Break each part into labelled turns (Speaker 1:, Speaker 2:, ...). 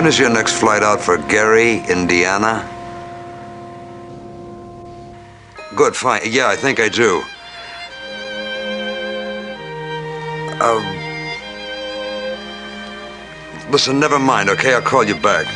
Speaker 1: When is your next flight out for Gary, Indiana? Good, fine. Yeah, I think I do. Listen, never mind, okay? I'll call you back.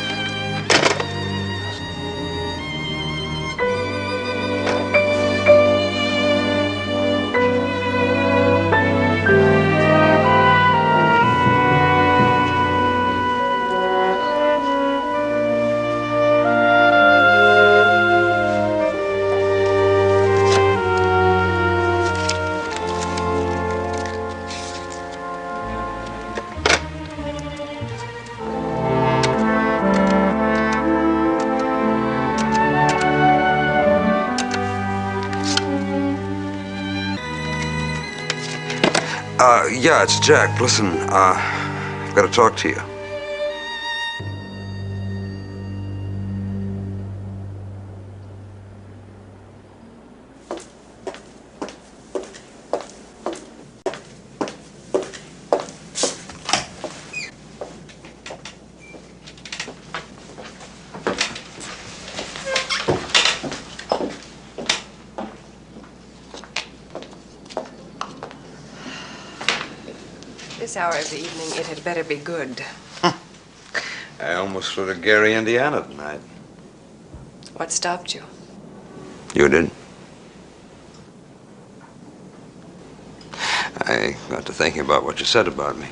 Speaker 1: Yeah, it's Jack. Listen, I've got to talk to you.
Speaker 2: This hour of the evening, it had better be good.
Speaker 1: I almost flew to Gary, Indiana tonight.
Speaker 2: What stopped you?
Speaker 1: You did? I got to thinking about what you said about me.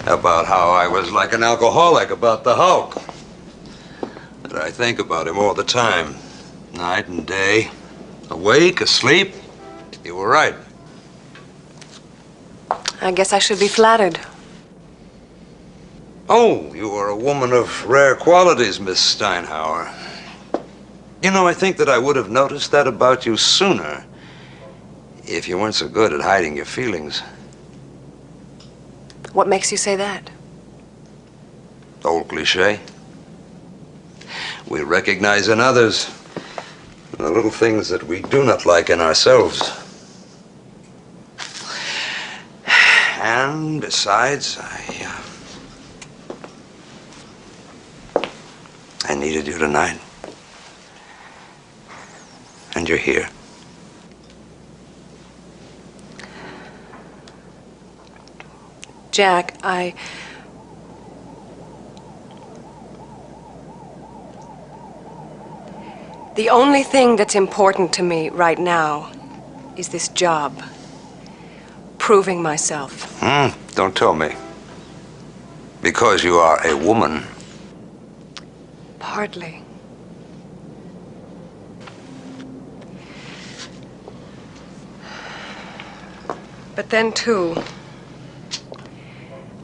Speaker 1: About how I was like an alcoholic, about the Hulk. That I think about him all the time, night and day. Awake, asleep. You were right.
Speaker 2: I guess I should be flattered.
Speaker 1: Oh, you are a woman of rare qualities, Miss Steinhauer. You know, I think that I would have noticed that about you sooner if you weren't so good at hiding your feelings.
Speaker 2: What makes you say that?
Speaker 1: Old cliché. We recognize in others the little things that we do not like in ourselves. And besides, I needed you tonight. And you're here.
Speaker 2: Jack, the only thing that's important to me right now is this job. Proving myself.
Speaker 1: Don't tell me. Because you are a woman.
Speaker 2: Hardly. But then, too,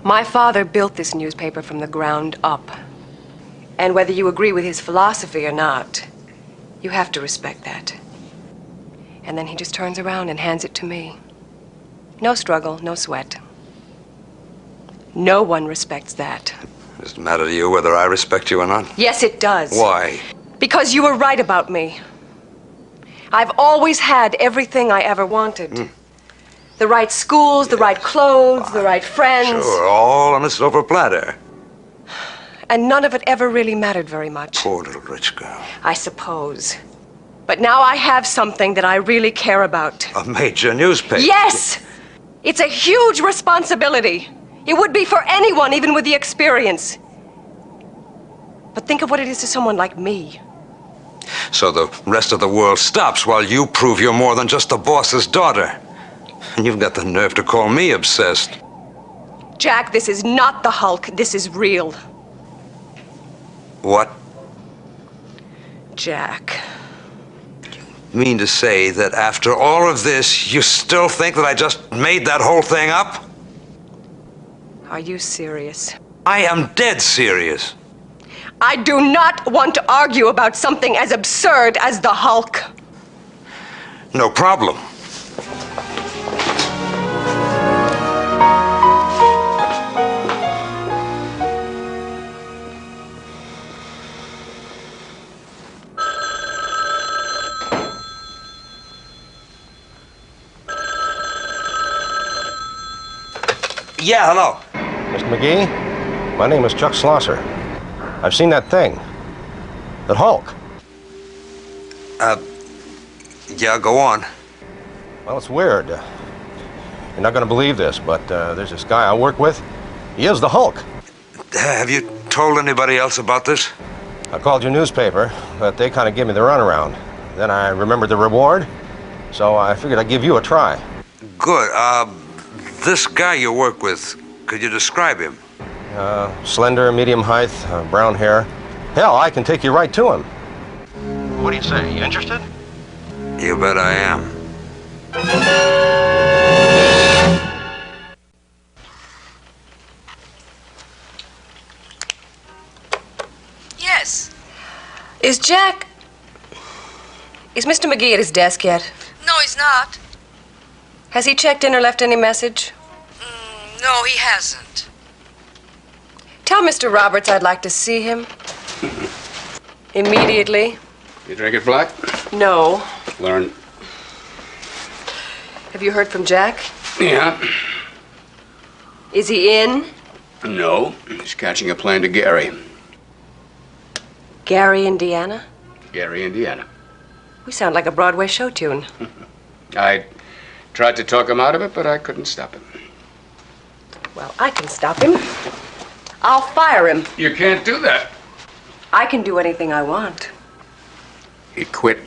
Speaker 2: my father built this newspaper from the ground up. And whether you agree with his philosophy or not, you have to respect that. And then he just turns around and hands it to me. No struggle, no sweat. No one respects that.
Speaker 1: Does it matter to you whether I respect you or not?
Speaker 2: Yes, it does.
Speaker 1: Why?
Speaker 2: Because you were right about me. I've always had everything I ever wanted. The right schools, the right clothes, the right friends.
Speaker 1: Sure, all on a silver platter.
Speaker 2: And none of it ever really mattered very much.
Speaker 1: Poor little rich girl.
Speaker 2: I suppose. But now I have something that I really care about.
Speaker 1: A major newspaper.
Speaker 2: Yes! It's a huge responsibility. It would be for anyone, even with the experience. But think of what it is to someone like me.
Speaker 1: So the rest of the world stops while you prove you're more than just the boss's daughter. And you've got the nerve to call me obsessed.
Speaker 2: Jack, this is not the Hulk. This is real.
Speaker 1: What?
Speaker 2: Jack.
Speaker 1: You mean to say that after all of this, you still think that I just made that whole thing up?
Speaker 2: Are you serious?
Speaker 1: I am dead serious.
Speaker 2: I do not want to argue about something as absurd as the Hulk.
Speaker 1: No problem. Yeah, hello.
Speaker 3: Mr. McGee? My name is Chuck Slosser. I've seen that thing. That Hulk.
Speaker 1: Yeah, go on.
Speaker 3: Well, it's weird. You're not going to believe this, but there's this guy I work with. He is the Hulk.
Speaker 1: Have you told anybody else about this?
Speaker 3: I called your newspaper, but they kind of gave me the runaround. Then I remembered the reward, so I figured I'd give you a try.
Speaker 1: Good. This guy you work with, could you describe him?
Speaker 3: Slender, medium height, brown hair. Hell, I can take you right to him. What do you say? You interested?
Speaker 1: You bet I am.
Speaker 2: Yes. Is Mr. McGee at his desk yet?
Speaker 4: No, he's not.
Speaker 2: Has he checked in or left any message?
Speaker 4: No, he hasn't.
Speaker 2: Tell Mr. Roberts I'd like to see him. Immediately.
Speaker 5: You drink it black?
Speaker 2: No.
Speaker 5: Learn.
Speaker 2: Have you heard from Jack?
Speaker 5: Yeah.
Speaker 2: Is he in?
Speaker 5: No. He's catching a plane to Gary.
Speaker 2: Gary, Indiana?
Speaker 5: Gary, Indiana.
Speaker 2: We sound like a Broadway show tune.
Speaker 5: I tried to talk him out of it, but I couldn't stop him.
Speaker 2: Well, I can stop him. I'll fire him.
Speaker 5: You can't do that.
Speaker 2: I can do anything I want.
Speaker 5: He quit.